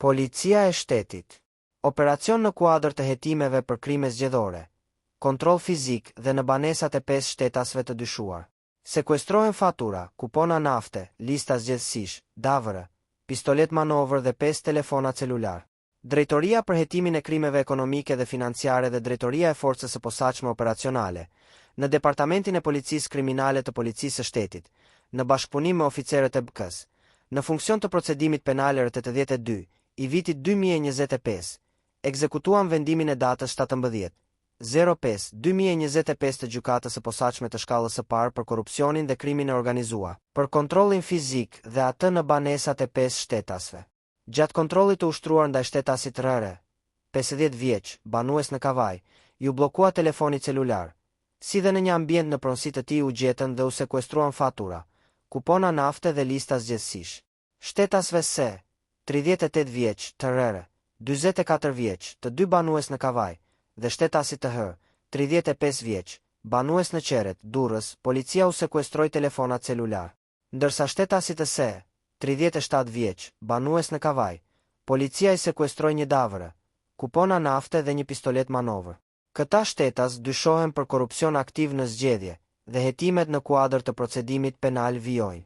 Policia e shtetit. Operacion në kuadër të hetimeve për krime zgjedhore. Kontroll fizik dhe në banesat e 5 shtetasve të dyshuar. Sekuestrohen fatura, kupona nafte, lista zgjedhësish, davërë, pistolet manovër dhe 5 telefona celular. Drejtoria për hetimin e krimeve ekonomike dhe financiare dhe Drejtoria e Forcës së Posaçme Operacionale, në Departamentin e Policisë Kriminale të Policisë së Shtetit, në bashkëpunim me oficerët e BK-s, në funksion të procedimit penal R82 i vitit 2025, ekzekutuan vendimin e datës 17/05/2025 të Gjykatës së Posaçme të shkallës së parë për korrupsionin dhe krimin e organizuar, për kontrollin fizik dhe atë në banesat e 5 shtetasve. Gjatë kontrollit të ushtruar ndaj shtetasit RR, 50 vjeç, banues në Kavaj, ju bllokua telefoni celular, si dhe në një ambient në pronësi të tij u gjetën dhe u sekuestruan fatura, kupona nafte dhe lista zgjedhësish. Shtetasve se 38 vjeç të RR, 44 vjeç, të dy banues në Kavaj, dhe shtetasit të H, 35 vjeç, banues në Qeret, Durrës, policia u sekuestroi telefonat celular. Ndërsa shtetasit të Se, 37 vjeç, banues në Kavaj, policia i sekuestroi një davërë, kupona nafte dhe një pistolet manovër. Këta shtetas dyshohen për korrupsion aktiv në zgjedhje dhe hetimet në kuadër të procedimit penal vijojnë.